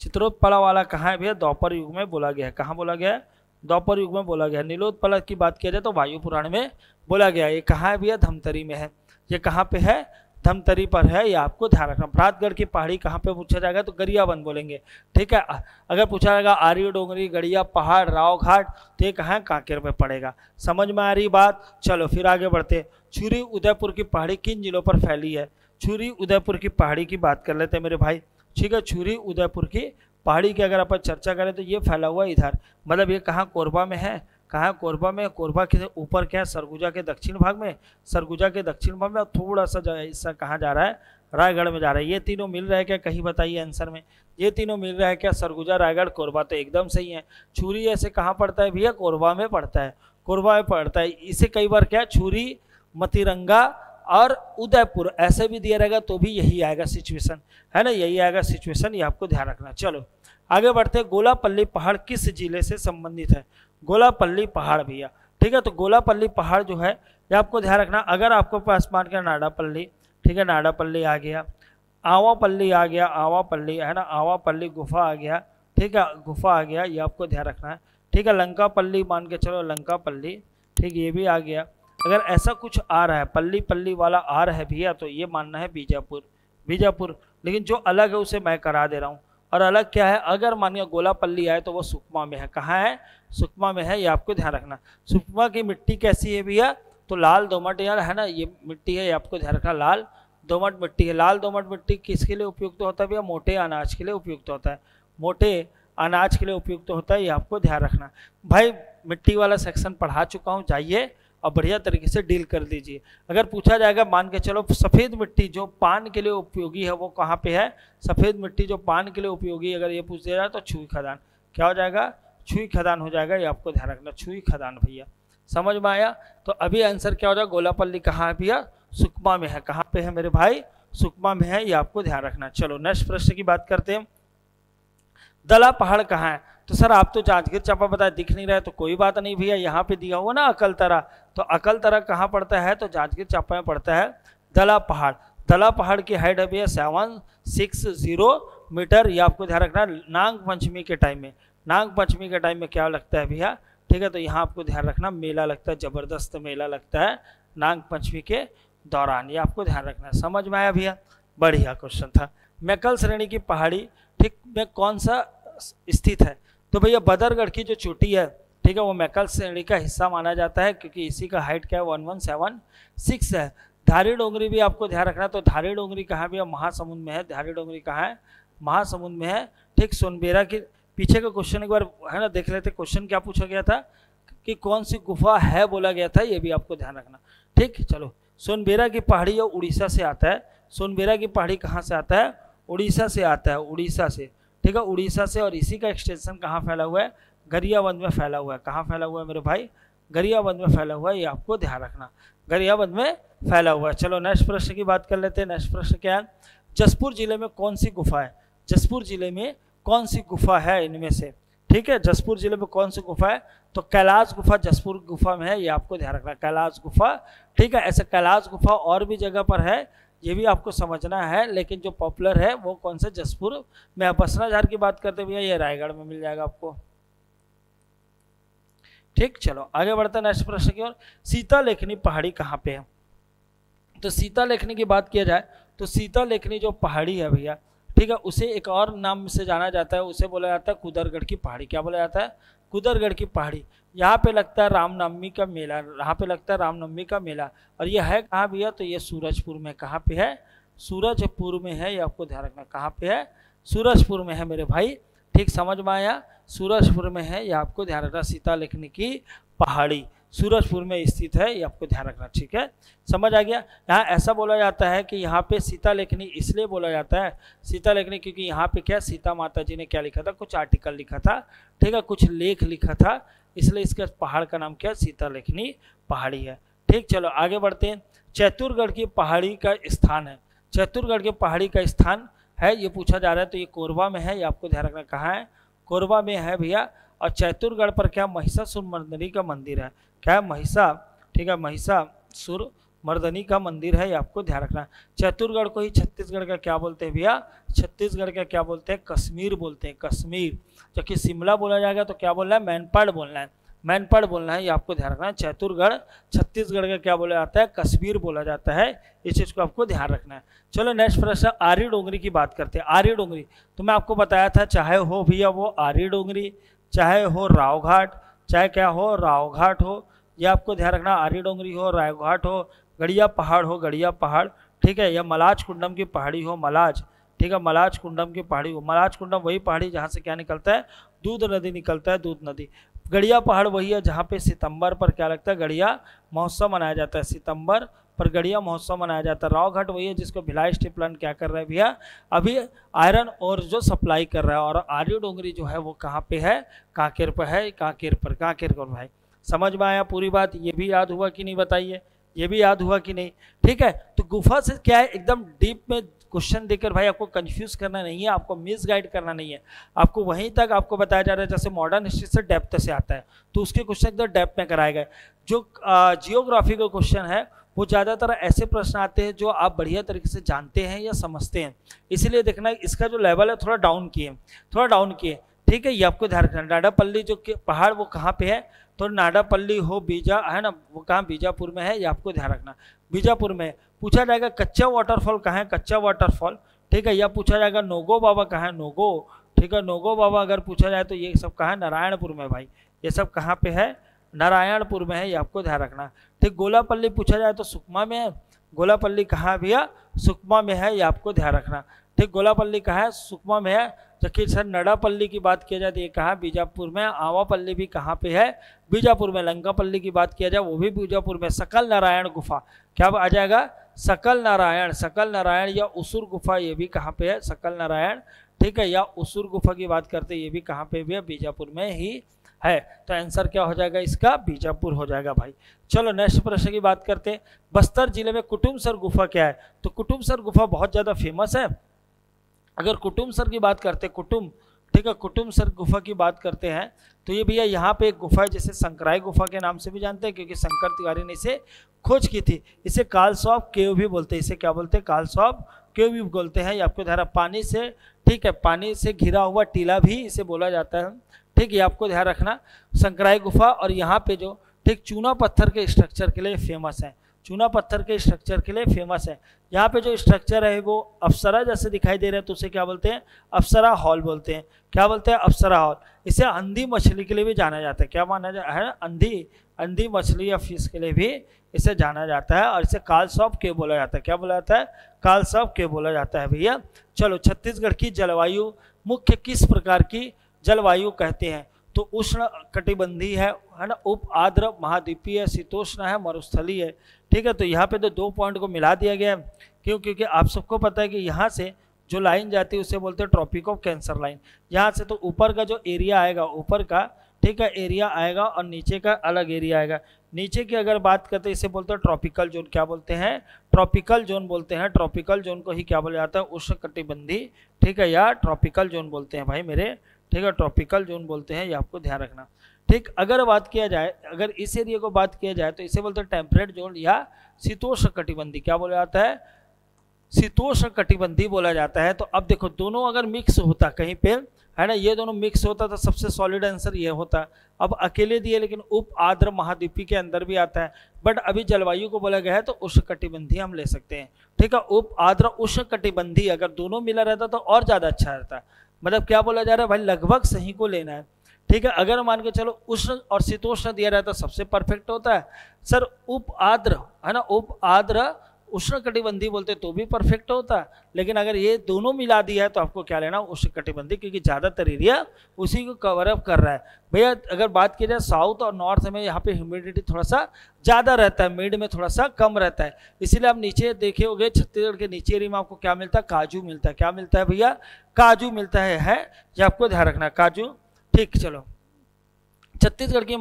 चित्रोत्पला वाला कहाँ है भैया, द्वापर युग में बोला गया है, कहाँ बोला गया है, द्वापर युग में बोला गया है। नीलोत्पला की बात किया जाए तो वायु पुराण में बोला गया है। ये कहाँ है भैया, धमतरी में है, ये कहाँ पे है, धमतरी पर है, ये आपको ध्यान रखना। भ्रातगढ़ की पहाड़ी कहाँ पे पूछा जाएगा, तो गरियाबंद बोलेंगे, ठीक है। अगर पूछा जाएगा आर्य डोंगरी, गड़िया पहाड़, राव घाट, तो ये कहाँ है, कांकेर में पड़ेगा। समझ में आ रही बात, चलो फिर आगे बढ़ते। छुरी उदयपुर की पहाड़ी किन जिलों पर फैली है, छुरी उदयपुर की पहाड़ी की बात कर लेते हैं मेरे भाई, ठीक है। छुरी उदयपुर की पहाड़ी की अगर अपन चर्चा करें तो ये फैला हुआ इधर, मतलब ये कहाँ, कोरबा में है, कहाँ, कोरबा में, कोरबा के ऊपर क्या है, सरगुजा के दक्षिण भाग में, सरगुजा के दक्षिण भाग में, थोड़ा सा हिस्सा कहाँ जा रहा है, रायगढ़ में जा रहा है। ये तीनों मिल रहा है क्या, कहीं बताइए आंसर में, ये तीनों मिल रहा है क्या, सरगुजा, रायगढ़, कोरबा, तो एकदम सही है। छुरी ऐसे कहाँ पड़ता है भैया, कोरबा में पड़ता है, कोरबा में पड़ता है। इसे कई बार क्या, छुरी, मतिरंगा और उदयपुर ऐसे भी दिया रहेगा तो भी यही आएगा सिचुएशन, है ना, यही आएगा सिचुएशन, ये आपको ध्यान रखना। चलो आगे बढ़ते। गोलापल्ली पहाड़ किस जिले से संबंधित है, गोलापल्ली पहाड़ भैया, ठीक है। तो गोलापल्ली पहाड़ जो है ये आपको ध्यान रखना। अगर आपको पास मान के नाडापल्ली, ठीक है, नाडापल्ली आ गया, आवापल्ली आ गया, आवापल्ली है ना, आवापल्ली गुफा आ गया, ठीक है, गुफा आ गया, ये आपको ध्यान रखना है, ठीक है। लंकापल्ली मान के चलो, लंकापल्ली, ठीक, ये भी आ गया। अगर ऐसा कुछ आ रहा है, पल्ली पल्ली वाला आ रहा है भैया, तो ये मानना है बीजापुर, बीजापुर। लेकिन जो अलग है उसे मैं करा दे रहा हूँ, और अलग क्या है, अगर मानिए गोलापल्ली आए तो वो सुकमा में है, कहाँ है, सुकमा में है, ये आपको ध्यान रखना। सुकमा की मिट्टी कैसी है भैया, तो लाल दोमट यार, है ना, ये मिट्टी है, ये आपको ध्यान रखना, लाल दोमट मिट्टी है। लाल दोमट मिट्टी किसके लिए उपयुक्त होता है भैया, मोटे अनाज के लिए उपयुक्त होता है, मोटे अनाज के लिए उपयुक्त होता है, ये आपको ध्यान रखना। भाई मिट्टी वाला सेक्शन पढ़ा चुका हूँ, जाइए और बढ़िया तरीके से डील कर दीजिए। अगर पूछा जाएगा मान के चलो सफ़ेद मिट्टी जो पान के लिए उपयोगी है वो कहाँ पे है, सफ़ेद मिट्टी जो पान के लिए उपयोगी, अगर ये पूछ दिया जाए तो छुई खदान, क्या हो जाएगा, छुई खदान हो जाएगा, ये आपको ध्यान रखना, छुई खदान भैया। समझ में आया, तो अभी आंसर क्या हो जाएगा, गोलापल्ली कहाँ है भैया, सुकमा में है, कहाँ पे है मेरे भाई, सुकमा में है, ये आपको ध्यान रखना। चलो नेक्स्ट प्रश्न की बात करते हैं। दला पहाड़ कहाँ है, तो सर आप तो जांजगीर चांपा बताए, दिख नहीं रहा है, तो कोई बात नहीं भैया, यहाँ पे दिया हुआ ना अकलतरा, तो अकलतरा कहाँ पड़ता है, तो जांजगीर चांपा में पड़ता है दला पहाड़। दला पहाड़ की हाइट है भैया 760 मीटर। ये आपको ध्यान रखना नाग पंचमी के टाइम में। नाग पंचमी के टाइम में क्या लगता है भैया, ठीक है, तो यहाँ आपको ध्यान रखना मेला लगता है, जबरदस्त मेला लगता है नाग पंचमी के दौरान। ये आपको ध्यान रखना है। समझ में आया भैया? बढ़िया क्वेश्चन था। मैकल श्रेणी की पहाड़ी ठीक में कौन सा स्थित है? तो भैया बदरगढ़ की जो चोटी है, ठीक है, वो मैकल श्रेणी का हिस्सा माना जाता है क्योंकि इसी का हाइट क्या है 1176 है। धारी डोंगरी भी आपको ध्यान रखना। तो धारी डोंगरी कहाँ भी है? महासमुंद में है। धारी डोंगरी कहाँ है? महासमुंद में है। ठीक, सोनबेरा के पीछे का क्वेश्चन एक बार है ना देख लेते। क्वेश्चन क्या पूछा गया था कि कौन सी गुफा है बोला गया था, ये भी आपको ध्यान रखना। ठीक, चलो सोनबेरा की पहाड़ी है, उड़ीसा से आता है। सोनबेरा की पहाड़ी कहाँ से आता है? उड़ीसा से आता है, उड़ीसा से। ठीक है, उड़ीसा से। और इसी का एक्सटेंशन कहाँ फैला हुआ है? गरियाबंद में फैला हुआ है। कहाँ फैला हुआ है मेरे भाई? गरियाबंद में फैला हुआ है। ये आपको ध्यान रखना, गरियाबंद में फैला हुआ है। चलो नेक्स्ट प्रश्न की बात कर लेते हैं। नेक्स्ट प्रश्न क्या है? जसपुर जिले में कौन सी गुफा है? जसपुर जिले में कौन सी गुफा है इनमें से? ठीक है, जसपुर जिले में कौन सी गुफा है? तो कैलाश गुफा जसपुर गुफा में है। ये आपको ध्यान रखना, कैलाश गुफा। ठीक है, ऐसे कैलाश गुफा और भी जगह पर है, ये भी आपको समझना है, लेकिन जो पॉपुलर है वो कौन से? जसपुर में। बसराझार की बात करते हुए ये रायगढ़ में मिल जाएगा आपको। ठीक, चलो आगे बढ़ते हैं नेक्स्ट प्रश्न की ओर। सीता लेखनी पहाड़ी कहाँ पे है? तो सीता लेखनी की बात किया जाए तो सीता लेखनी जो पहाड़ी है भैया, ठीक है, उसे एक और नाम से जाना जाता है, उसे बोला जाता है कुदरगढ़ की पहाड़ी। क्या बोला जाता है? कुदरगढ़ की पहाड़ी। यहाँ पे लगता है रामनवमी का मेला, यहाँ पे लगता है रामनवमी का मेला। और ये है कहाँ भैया? तो ये सूरजपुर में। कहाँ पे है? सूरजपुर में है। ये आपको ध्यान रखना, कहाँ पे है? सूरजपुर में है मेरे भाई। ठीक, समझ में आया? सूरजपुर में है, ये आपको ध्यान रखना। सीता लेखनी की पहाड़ी सूरजपुर में स्थित है, ये आपको ध्यान रखना। ठीक है, समझ आ गया? यहाँ ऐसा बोला जाता है कि यहाँ पे सीता लेखनी इसलिए बोला जाता है सीता लेखनी क्योंकि यहाँ पे क्या सीता माता जी ने क्या लिखा था? कुछ आर्टिकल लिखा था, ठीक है, कुछ लेख लिखा था, इसलिए इसके पहाड़ का नाम क्या? सीता लेखनी पहाड़ी है। ठीक, चलो आगे बढ़ते हैं। चैतुरगढ़ की पहाड़ी का स्थान है। चैतुरगढ़ की पहाड़ी का स्थान है, ये पूछा जा रहा है। तो ये कोरबा में है, ये आपको ध्यान रखना। कहाँ है? कोरबा में है भैया। और चैतुरगढ़ पर क्या? महिषासुर मर्दनी का मंदिर है। क्या है? ठीक है, महिषासुर मर्दनी का मंदिर है, ये आपको ध्यान रखना। चैतुरगढ़ को ही छत्तीसगढ़ का क्या बोलते हैं भैया? छत्तीसगढ़ का क्या बोलते हैं? कश्मीर बोलते हैं, कश्मीर। जबकि शिमला बोला जाएगा तो क्या बोलना है? मैनपाट बोलना है, मैनपाट बोलना है, ये आपको ध्यान रखना है। चैतुरगढ़ छत्तीसगढ़ का क्या बोला जाता है? कश्मीर बोला जाता है। इस चीज़ को आपको ध्यान रखना है। चलो नेक्स्ट प्रश्न, आर्य डोंगरी की बात करते हैं। आर्य डोंगरी तो मैं आपको बताया था, चाहे हो भैया वो आर्य डोंगरी, चाहे हो राव घाट, चाहे क्या हो राव घाट हो, ये आपको ध्यान रखना। आर्य डोंगरी हो, राव घाट हो, गड़िया पहाड़ हो, गड़िया पहाड़, ठीक है, या मलाज कुंडम की पहाड़ी हो, मलाज, ठीक है, मलाज कुंडम की पहाड़ी हो। मलाज कुंडम वही पहाड़ी जहाँ से क्या निकलता है? दूध नदी निकलता है, दूध नदी। गड़िया पहाड़ वही है जहाँ पे सितंबर पर क्या लगता है? गड़िया महोत्सव मनाया जाता है। सितंबर पर गड़िया महोत्सव मनाया जाता है। रावघाट वही है जिसको भिलाई स्टील प्लांट क्या कर रहा है भैया? अभी आयरन और जो सप्लाई कर रहा है। और आर्य डोंगरी जो है वो कहाँ पे है? कांकेर पर है, कांकेर पर, कांकेर पर भाई। समझ में आया पूरी बात? ये भी याद हुआ कि नहीं बताइए? ये भी याद हुआ कि नहीं? ठीक है, तो गुफा से क्या है, एकदम डीप में क्वेश्चन देकर भाई आपको कंफ्यूज करना नहीं है, आपको मिस गाइड करना नहीं है। आपको वहीं तक आपको बताया जा रहा है जैसे मॉडर्न हिस्ट्री से डेप्थ से आता है, तो उसके क्वेश्चन एकदम डेप्थ में कराए गए। जो जियोग्राफी का क्वेश्चन है वो ज़्यादातर ऐसे प्रश्न आते हैं जो आप बढ़िया तरीके से जानते हैं या समझते हैं, इसलिए देखना इसका जो लेवल है थोड़ा डाउन किए, थोड़ा डाउन किए। ठीक है, ये आपको ध्यान रखना। नाडापल्ली जो पहाड़ वो कहाँ पे है? तो नाडापल्ली हो बीजा है ना, वो कहाँ? बीजापुर में है, ये आपको ध्यान रखना। बीजापुर में पूछा जाएगा कच्चा वाटरफॉल कहाँ है? कच्चा वाटरफॉल, ठीक है, यह पूछा जाएगा नोगो बाबा कहाँ है? नोगो, ठीक है, नोगो बाबा अगर पूछा जाए तो ये सब कहाँ है? नारायणपुर में भाई। ये सब कहाँ पे है? नारायणपुर में है, ये आपको ध्यान रखना। ठीक, गोलापल्ली पूछा जाए तो सुकमा में है। गोलापल्ली कहाँ भैया? सुकमा में है, ये आपको ध्यान रखना। ठीक, गोलापल्ली कहाँ है? सुकमा में है। जबकि सर नडापल्ली की बात किया जाए तो ये कहाँ? बीजापुर में। आवापल्ली भी कहाँ पे है? बीजापुर में। लंकापल्ली की बात किया जाए वो भी बीजापुर में। सकल नारायण गुफा क्या आ जाएगा? सकल नारायण, सकल नारायण या उसुर गुफा, ये भी कहाँ पे है? सकल नारायण, ठीक है, या उसुर गुफा की बात करते हैं, ये भी कहाँ पे भी है? बीजापुर में ही है। तो आंसर क्या हो जाएगा इसका? बीजापुर हो जाएगा भाई। चलो नेक्स्ट प्रश्न की बात करते हैं। बस्तर जिले में कुटुमसर गुफा क्या है? तो कुटुमसर गुफा बहुत ज़्यादा फेमस है। अगर कुटुमसर की बात करते हैं, ठीक है, कुटुम्बसर गुफा की बात करते हैं तो ये भैया यहाँ पे एक गुफा है जिसे संकराई गुफा के नाम से भी जानते हैं, क्योंकि शंकर तिवारी ने इसे खोज की थी। इसे कार्ल्स ऑफ केव भी बोलते हैं, इसे क्या बोलते हैं, कार्ल्स ऑफ केव भी बोलते हैं। ये आपको ध्यान, पानी से, ठीक है, पानी से घिरा हुआ टीला भी इसे बोला जाता है। ठीक, ये आपको ध्यान रखना, संकराई गुफा। और यहाँ पे जो ठीक चूना पत्थर के स्ट्रक्चर के लिए फेमस है, चूना पत्थर के स्ट्रक्चर के लिए फेमस है। यहाँ पे जो स्ट्रक्चर है वो अप्सरा जैसे दिखाई दे रहे हैं, तो उसे क्या बोलते हैं, अप्सरा हॉल बोलते हैं। क्या बोलते हैं, अप्सरा हॉल। इसे अंधी मछली के लिए भी जाना जाता है, क्या माना जाता है, अंधी मछली या फिश के लिए भी इसे जाना जाता है। और इसे कार्ल्स ऑफ केव बोला जाता है, क्या बोला जाता है, कार्ल्स ऑफ केव बोला जाता है भैया। चलो, छत्तीसगढ़ की जलवायु मुख्य किस प्रकार की जलवायु कहते हैं, तो उष्ण कटिबंधीय है ना, उप आर्द्र महाद्वीपीय, शीतोष्ण है, मरुस्थलीय है। ठीक है, तो यहाँ पे तो 2 पॉइंट को मिला दिया गया है। क्यों, क्योंकि आप सबको पता है कि यहाँ से जो लाइन जाती है उसे बोलते हैं ट्रॉपिक ऑफ कैंसर लाइन। यहाँ से तो ऊपर का जो एरिया आएगा, ऊपर का, ठीक है, एरिया आएगा और नीचे का अलग एरिया आएगा। नीचे की अगर बात करते हैं इसे बोलते हैं ट्रॉपिकल जोन, क्या बोलते हैं, ट्रॉपिकल जोन बोलते हैं। ट्रॉपिकल जोन को ही क्या बोला जाता है, उष्ण कटिबंधीय, ठीक है, या ट्रॉपिकल जोन बोलते हैं भाई मेरे। ठीक है, ट्रॉपिकल जोन बोलते हैं, ये आपको ध्यान रखना। ठीक, अगर बात किया जाए, अगर इस एरिया को बात किया जाए तो इसे बोलते हैं टेम्परेट जोन या शीतोष्ण कटिबंधीय, क्या बोला जाता है, शीतोष्ण कटिबंधीय बोला जाता है। तो अब देखो, दोनों अगर मिक्स होता कहीं पे, है ना, ये दोनों मिक्स होता तो सबसे सॉलिड आंसर ये होता। अब अकेले दिए, लेकिन उप आर्द्र महाद्वीपी के अंदर भी आता है, बट अभी जलवायु को बोला गया है तो उष्ण कटिबंधीय हम ले सकते हैं। ठीक है, उप आर्द्र उष्ण कटिबंधीय अगर दोनों मिला रहता तो और ज़्यादा अच्छा रहता। मतलब क्या बोला जा रहा है भाई, लगभग सही को लेना है। ठीक है, अगर मान के चलो उष्ण और शीतोष्ण दिया रहता तो सबसे परफेक्ट होता है। सर उप आर्द्र, है ना, उप आर्द्र उष्ण कटिबंधीय बोलते तो भी परफेक्ट होता है, लेकिन अगर ये दोनों मिला दिया है तो आपको क्या लेना, उष्ण कटिबंधीय, क्योंकि ज़्यादातर एरिया उसी को कवर अप कर रहा है। भैया अगर बात की जाए साउथ और नॉर्थ में, यहाँ पे ह्यूमिडिटी थोड़ा सा ज़्यादा रहता है, मिड में थोड़ा सा कम रहता है। इसीलिए आप नीचे देखे होंगे, छत्तीसगढ़ के नीचे एरिया में आपको क्या मिलता है, काजू मिलता है। क्या मिलता है भैया, काजू मिलता है, ये आपको ध्यान रखना, काजू। ठीक, चलो, छत्तीसगढ़ की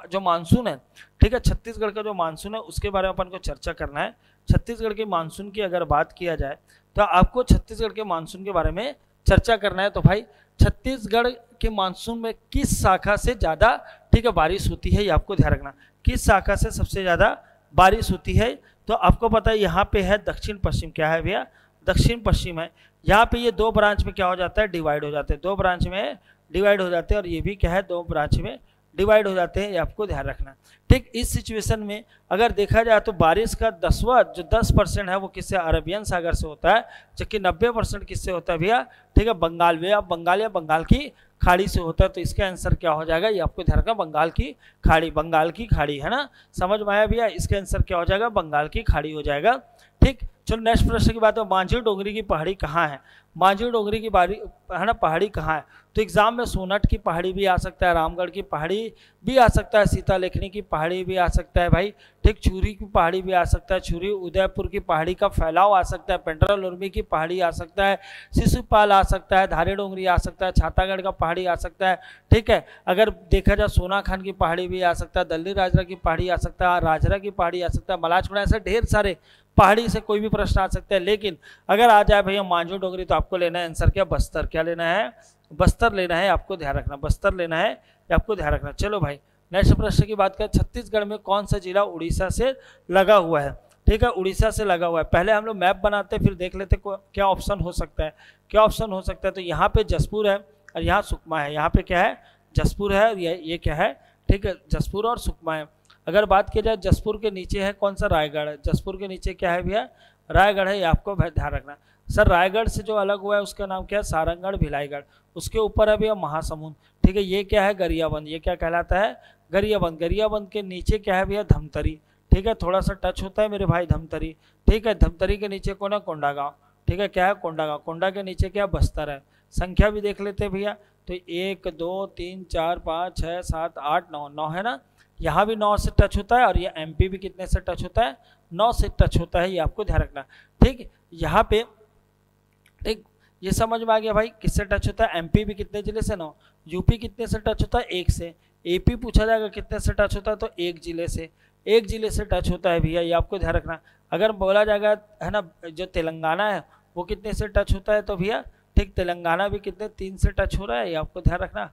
जो मानसून है, ठीक है, छत्तीसगढ़ का जो मानसून है उसके बारे में अपन को चर्चा करना है। छत्तीसगढ़ के मानसून की अगर बात किया जाए तो आपको छत्तीसगढ़ के मानसून के बारे में चर्चा करना है। तो भाई छत्तीसगढ़ के मानसून में किस शाखा से ज़्यादा, ठीक है, बारिश होती है, ये आपको ध्यान रखना, किस शाखा से सबसे ज़्यादा बारिश होती है। तो आपको पता है यहाँ पे है दक्षिण पश्चिम, क्या है भैया, दक्षिण पश्चिम है। यहाँ पे ये 2 ब्रांच में क्या हो जाता है, डिवाइड हो जाते हैं, 2 ब्रांच में डिवाइड हो जाते हैं, और ये भी क्या है, 2 ब्रांच में डिवाइड हो जाते हैं, ये आपको ध्यान रखना। ठीक, इस सिचुएशन में अगर देखा जाए तो बारिश का 10% है वो किससे, अरबियन सागर से होता है, जबकि 90% किससे होता है भैया, ठीक है, बंगाल में, अब बंगाल या बंगाल की खाड़ी से होता है। तो इसका आंसर क्या हो जाएगा, ये आपको ध्यान रखना, बंगाल की खाड़ी, बंगाल की खाड़ी, है ना, समझ में आया भैया, इसका आंसर क्या हो जाएगा, बंगाल की खाड़ी हो जाएगा। ठीक, चलो नेक्स्ट प्रश्न की बात है, मांझी डोंगरी की पहाड़ी कहाँ है, मांझी डोंगरी की है ना पहाड़ी कहाँ है। तो एग्जाम में सोनट की पहाड़ी भी आ सकता है, रामगढ़ की पहाड़ी भी आ सकता है, सीता लेखनी की पहाड़ी भी आ सकता है भाई। ठीक, छुरी की पहाड़ी भी आ सकता है, छुरी उदयपुर की पहाड़ी का फैलाव आ सकता है, पेंड्रा लुरमी की पहाड़ी आ सकता है, शिशुपाल आ सकता है, धारी डोंगरी आ सकता है, छातागढ़ का पहाड़ी आ सकता है। ठीक है, अगर देखा जाए सोना खान की पहाड़ी भी आ सकता है, दल्ली राजरा की पहाड़ी आ सकता है, राजरा की पहाड़ी आ सकता है, मलाचकुड़ा, ऐसे ढेर सारे पहाड़ी से कोई भी प्रश्न आ सकता है। लेकिन अगर आ जाए भैया मांझी डोंगरी तो आपको लेना है आंसर क्या, बस्तर, क्या लेना है, बस्तर लेना है, आपको ध्यान रखना, बस्तर लेना है, आपको ध्यान रखना। चलो भाई नेक्स्ट प्रश्न की बात करें, छत्तीसगढ़ में कौन सा जिला उड़ीसा से लगा हुआ है। ठीक है, उड़ीसा से लगा हुआ है। पहले हम लोग मैप बनाते फिर देख लेते क्या ऑप्शन हो सकता है, क्या ऑप्शन हो सकता है। तो यहाँ पे जसपुर है और यहाँ सुकमा है, यहाँ पे क्या है, जसपुर है और ये क्या है, ठीक है, जसपुर और सुकमा है। अगर बात की जाए जसपुर के नीचे है कौन सा, रायगढ़ है, जसपुर के नीचे क्या है भैया, रायगढ़ है, ये आपको ध्यान रखना। सर रायगढ़ से जो अलग हुआ है उसका नाम क्या है, सारंगढ़ भिलाईगढ़, उसके ऊपर है भैया महासमुंद। ठीक है, ये क्या है, गरियाबंद, ये क्या कहलाता है, गरियाबंद। गरियाबंद के नीचे क्या है भैया, धमतरी। ठीक है, थोड़ा सा टच होता है मेरे भाई धमतरी। ठीक है, धमतरी के नीचे कौन है, कोंडागांव। ठीक है, क्या है, कोंडागांव। कोंडा के नीचे क्या, बस्तर है। संख्या भी देख लेते हैं भैया, तो 1 2 3 4 5 6 7 8 9, 9 है ना, यहाँ भी 9 से टच होता है, और ये एमपी भी कितने से टच होता है, 9 से टच होता है, ये आपको ध्यान रखना। ठीक, यहाँ पे ठीक ये समझ में आ गया भाई, किससे टच होता है, एमपी भी कितने जिले से, 9, यूपी कितने से टच होता है, 1 से, एपी पूछा जाएगा कितने से टच होता है, तो 1 जिले से, 1 जिले से टच होता है भैया, ये आपको ध्यान रखना। अगर बोला जाएगा है ना जो तेलंगाना है वो कितने से टच होता है, तो भैया ठीक, तेलंगाना भी कितने 3 से टच हो रहा है, ये आपको ध्यान रखना,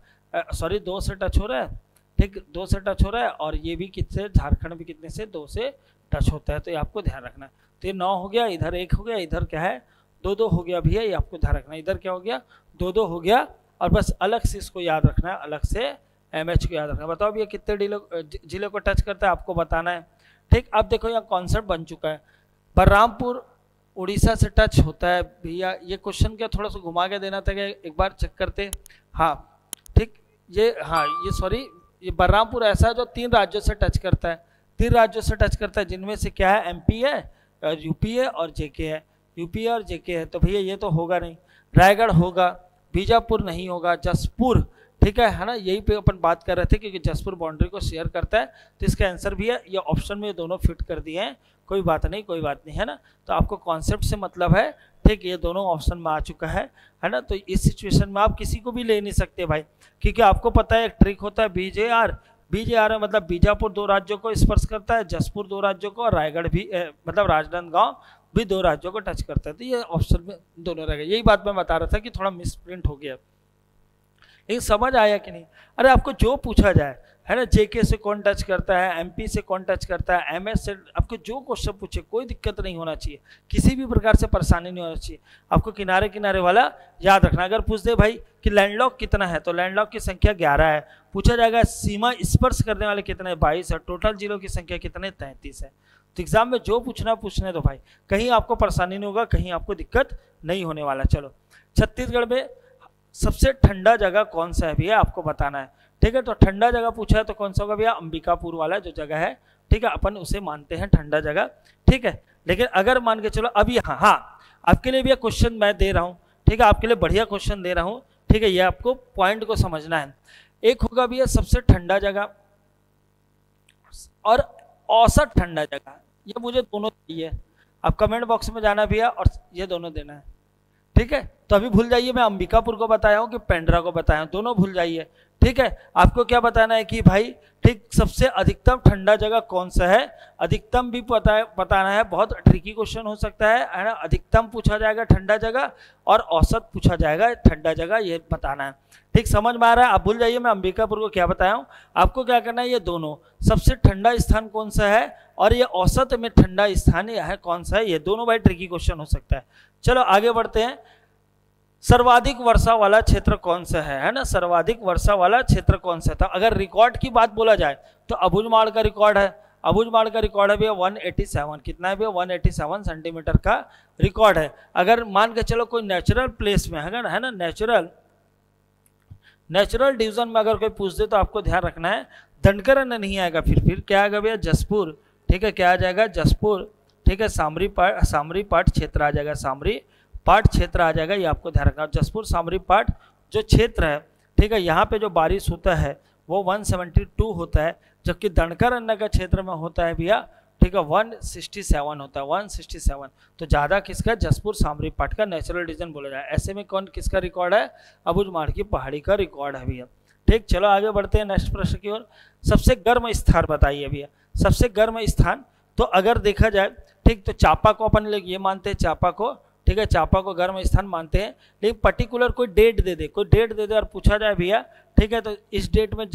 सॉरी 2 से टच हो रहा है, ठीक 2 से टच हो रहा है, और ये भी कितने, झारखंड भी कितने से 2 से टच होता है, तो ये आपको ध्यान रखना। तो ये 9 हो गया, इधर 1 हो गया, इधर क्या है 2-2 हो गया भैया, ये आपको ध्यान रखना। इधर क्या हो गया 2-2 हो गया, और बस अलग से इसको याद रखना है, अलग से MH को याद रखना। बताओ भैया कितने जिले को टच करता है, आपको बताना है। ठीक, अब देखो यहाँ कॉन्सेप्ट बन चुका है, बलरामपुर उड़ीसा से टच होता है भैया। ये क्वेश्चन क्या थोड़ा सा घुमा के देना था, क्या एक बार चेक करते। हाँ ठीक, ये हाँ ये सॉरी, ये बलरामपुर ऐसा है जो 3 राज्यों से टच करता है, 3 राज्यों से टच करता है, जिनमें से क्या है MP है, UP है और JK है, UP है और JK है। तो भैया ये तो होगा नहीं, रायगढ़ होगा, बीजापुर नहीं होगा, जसपुर, ठीक है ना, यही पे अपन बात कर रहे थे क्योंकि जसपुर बाउंड्री को शेयर करता है, तो इसका आंसर भी है, ये ऑप्शन में दोनों फिट कर दिए हैं, कोई बात नहीं, कोई बात नहीं, है ना। तो आपको कॉन्सेप्ट से मतलब है, ठीक, ये दोनों ऑप्शन में आ चुका है ना। तो इस सिचुएशन में आप किसी को भी ले नहीं सकते भाई, क्योंकि आपको पता है एक ट्रिक होता है BJR में मतलब बीजापुर 2 राज्यों को स्पर्श करता है, जसपुर 2 राज्यों को, और रायगढ़ भी मतलब राजनांदगांव भी 2 राज्यों को टच करता है। तो ये ऑप्शन में दोनों रह गए, यही बात मैं बता रहा था कि थोड़ा मिसप्रिंट हो गया, लेकिन समझ आया कि नहीं। अरे आपको जो पूछा जाए, है ना, JK से कौन टच करता है, MP से कौन टच करता है, MS से, आपको जो क्वेश्चन पूछे कोई दिक्कत नहीं होना चाहिए, किसी भी प्रकार से परेशानी नहीं होना चाहिए। आपको किनारे किनारे वाला याद रखना। अगर पूछ दे भाई कि लैंडलॉक कितना है, तो लैंडलॉक की संख्या 11 है। पूछा जाएगा सीमा स्पर्श करने वाले कितने, 22 है। टोटल जिलों की संख्या कितने, 33 है। तो एग्जाम में जो पूछना पूछने दो भाई, कहीं आपको परेशानी नहीं होगा, कहीं आपको दिक्कत नहीं होने वाला। चलो, छत्तीसगढ़ में सबसे ठंडा जगह कौन सा है भैया, आपको बताना है, ठीक है। तो ठंडा जगह पूछा है तो कौन सा होगा भैया, अंबिकापुर वाला जो जगह है, ठीक है, अपन उसे मानते हैं ठंडा जगह, ठीक है। लेकिन अगर मान के चलो अभी, हाँ आपके लिए भैया क्वेश्चन मैं दे रहा हूँ, ठीक है, आपके लिए बढ़िया क्वेश्चन दे रहा हूँ, ठीक है, ये आपको पॉइंट को समझना है। एक होगा भैया सबसे ठंडा जगह और औसत ठंडा जगह, ये मुझे दोनों चाहिए। आप कमेंट बॉक्स में जाना भैया और ये दोनों देना है, ठीक है। तो अभी भूल जाइए मैं अंबिकापुर को बताया हूँ कि पेंड्रा को बताया हूँ, दोनों भूल जाइए, ठीक है। आपको क्या बताना है कि भाई, ठीक, सबसे अधिकतम ठंडा जगह कौन सा है, अधिकतम भी बताना है। बहुत ट्रिकी क्वेश्चन हो सकता है ना, अधिकतम पूछा जाएगा ठंडा जगह और औसत पूछा जाएगा ठंडा जगह, ये बताना है, ठीक। समझ में आ रहा है। आप भूल जाइए मैं अंबिकापुर को क्या बताया हूँ। आपको क्या करना है, ये दोनों सबसे ठंडा स्थान कौन सा है और ये औसत में ठंडा स्थान है कौन सा है, ये दोनों भाई ट्रिकी क्वेश्चन हो सकता है। चलो आगे बढ़ते हैं। सर्वाधिक वर्षा वाला क्षेत्र कौन सा है ना, सर्वाधिक वर्षा वाला क्षेत्र कौन सा था। अगर रिकॉर्ड की बात बोला जाए तो अबुझमाड़ का रिकॉर्ड है, अबुझमाड़ का रिकॉर्ड है भैया 187, कितना है भैया 187 सेंटीमीटर का रिकॉर्ड है। अगर मान के चलो कोई नेचुरल प्लेस में है ना, नेचुरल डिवीजन में अगर कोई पूछ दे तो आपको ध्यान रखना है दंडकरण नहीं आएगा, फिर क्या आएगा भैया जसपुर, ठीक है, क्या आ जाएगा जसपुर, ठीक है, सामरी पाट क्षेत्र आ जाएगा, सामरी पाट क्षेत्र आ जाएगा, ये आपको ध्यान रखना। जसपुर सामरी पाट जो क्षेत्र है, ठीक है, यहाँ पे जो बारिश होता है वो 172 होता है, जबकि दंडकरण्य का क्षेत्र में होता है भैया, ठीक है, 167 होता है, 167। तो ज़्यादा किसका, जसपुर सामरी पाट का नेचुरल डिवीजन बोला जाए। ऐसे में कौन किसका रिकॉर्ड है, अबुझमाड़ की पहाड़ी का रिकॉर्ड है भैया, ठीक। चलो आगे बढ़ते हैं नेक्स्ट प्रश्न की ओर। सबसे गर्म स्थान बताइए भैया, सबसे गर्म स्थान। तो अगर देखा जाए, ठीक, तो चापा को अपन लोग ये मानते हैं, चापा को, ठीक है, चापा को गर्म स्थान मानते हैं, लेकिन पर्टिकुलर कोई डेट दे दे, कोई डेट दे दे और पूछा जाए भैया, ठीक है, तो इस डेट में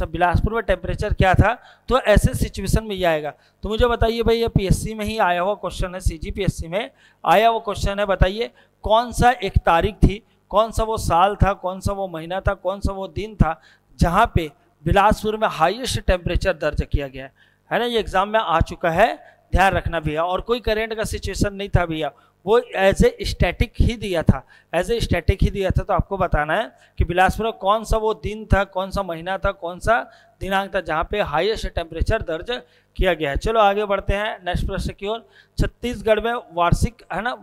बिलासपुर में टेम्परेचर क्या था, तो ऐसे सिचुएशन में ये आएगा। तो मुझे बताइए भाई, ये PSC में ही आया हुआ क्वेश्चन है, CGPSC में आया हुआ क्वेश्चन है। बताइए कौन सा एक तारीख थी, कौन सा वो साल था, कौन सा वो महीना था, कौन सा वो दिन था जहाँ पे बिलासपुर में हाईएस्ट टेम्परेचर दर्ज किया गया है ना। ये एग्जाम में आ चुका है, ध्यान रखना भैया। और कोई करेंट का सिचुएशन नहीं था भैया, वो एज ए स्टैटिक ही दिया था, एज ए स्टैटिक ही दिया था। तो आपको बताना है कि बिलासपुर में कौन सा वो दिन था, कौन सा महीना था, कौन सा दिनांक था जहाँ पे हाईएस्ट टेम्परेचर दर्ज किया गया है। चलो आगे बढ़ते हैं नेक्स्ट प्रश्न की ओर। छत्तीसगढ़ में वार्षिक, है ना,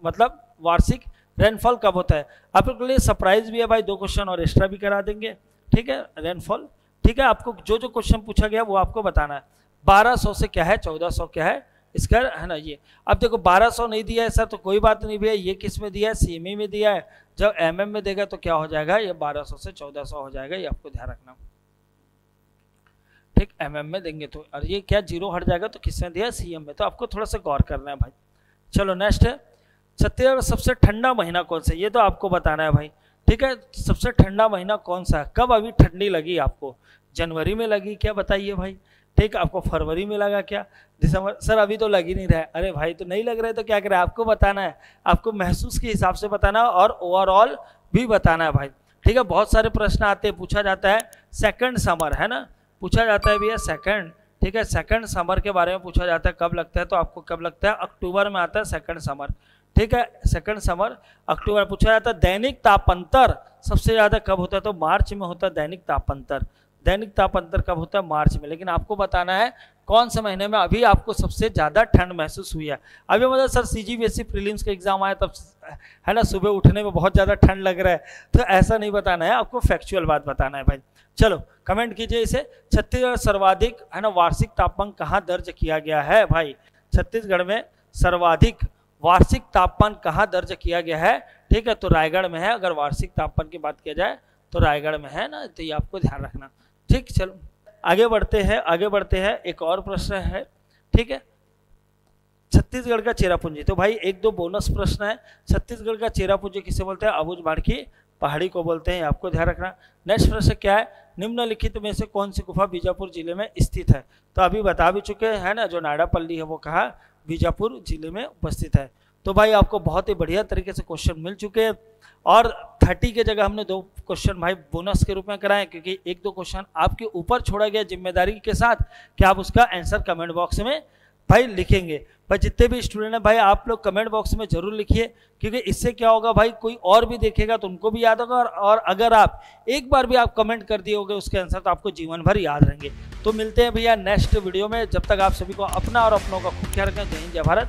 मतलब वार्षिक रेनफॉल कब होता है। आप लोग के लिए सरप्राइज भी है भाई, 2 क्वेश्चन और एक्स्ट्रा भी करा देंगे, ठीक है, रेनफॉल, ठीक है। आपको जो जो क्वेश्चन पूछा गया वो आपको बताना है। 1200 से क्या है, 1400 क्या है इसका, है ना। ये अब देखो 1200 नहीं दिया है सर, तो कोई बात नहीं भैया, ये किस में दिया है, CME में दिया है। जब MM में देगा तो क्या हो जाएगा, ये 1200 से 1400 हो जाएगा, ये आपको ध्यान रखना, ठीक। MM में देंगे तो, और ये क्या 0 हट जाएगा तो किसमें दिया, CM में। तो आपको थोड़ा सा गौर करना है भाई। चलो नेक्स्ट है, छत्तीसगढ़ सबसे ठंडा महीना कौन सा है, ये तो आपको बताना है भाई। ठीक है, सबसे ठंडा महीना कौन सा है, कब अभी ठंडी लगी आपको, जनवरी में लगी क्या, बताइए भाई। ठीक, आपको फरवरी में लगा क्या, दिसंबर, सर अभी तो लग ही नहीं रहा है। अरे भाई तो नहीं लग रहा है तो क्या करें, आपको बताना है, आपको महसूस के हिसाब से बताना है और ओवरऑल भी बताना है भाई। ठीक है, बहुत सारे प्रश्न आते हैं, पूछा जाता है सेकंड समर, है ना, पूछा जाता है भैया सेकंड। ठीक है, सेकंड समर के बारे में पूछा जाता है, कब लगता है, तो आपको कब लगता है, अक्टूबर में आता है सेकंड समर। ठीक है, सेकंड समर अक्टूबर। पूछा जाता है दैनिक तापांतर सबसे ज़्यादा कब होता है, तो मार्च में होता है दैनिक तापांतर। दैनिक तापांतर कब होता है, मार्च में। लेकिन आपको बताना है कौन से महीने में अभी आपको सबसे ज़्यादा ठंड महसूस हुई है। अभी मतलब सर सीजीपीएससी प्रीलिम्स का एग्जाम आया तब, है ना, सुबह उठने में बहुत ज़्यादा ठंड लग रहा है, तो ऐसा नहीं बताना है, आपको फैक्चुअल बात बताना है भाई। चलो कमेंट कीजिए इसे, छत्तीसगढ़ सर्वाधिक, है ना, वार्षिक तापमान कहाँ दर्ज किया गया है भाई, छत्तीसगढ़ में सर्वाधिक वार्षिक तापमान कहाँ दर्ज किया गया है। ठीक है, तो रायगढ़ में है, अगर वार्षिक तापमान की बात किया जाए तो रायगढ़ में है ना, तो ये आपको ध्यान रखना। ठीक, चलो आगे बढ़ते हैं, एक और प्रश्न है। ठीक है, छत्तीसगढ़ का चेरापूंजी, तो भाई एक दो बोनस प्रश्न है। छत्तीसगढ़ का चेरापूंजी किसे बोलते हैं, अबूझमाड़ की पहाड़ी को बोलते हैं, आपको ध्यान रखना। नेक्स्ट प्रश्न क्या है, निम्नलिखित में से कौन सी गुफा बीजापुर जिले में स्थित है, तो अभी बता भी चुके हैं ना, जो नाड़ापल्ली है वो कहा बीजापुर जिले में उपस्थित है। तो भाई आपको बहुत ही बढ़िया तरीके से क्वेश्चन मिल चुके हैं, और 30 के जगह हमने 2 क्वेश्चन भाई बोनस के रूप में कराए, क्योंकि 1-2 क्वेश्चन आपके ऊपर छोड़ा गया जिम्मेदारी के साथ कि आप उसका आंसर कमेंट बॉक्स में भाई लिखेंगे। भाई जितने भी स्टूडेंट हैं भाई, आप लोग कमेंट बॉक्स में जरूर लिखिए, क्योंकि इससे क्या होगा भाई, कोई और भी देखेगा तो उनको भी याद होगा, और अगर आप एक बार भी आप कमेंट कर दिए होगे उसके आंसर, तो आपको जीवन भर याद रहेंगे। तो मिलते हैं भैया नेक्स्ट वीडियो में, जब तक आप सभी को अपना और अपनों का खूब ख्याल रखें। जय हिंद, जय भारत,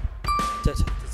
जय छत्तीसगढ़।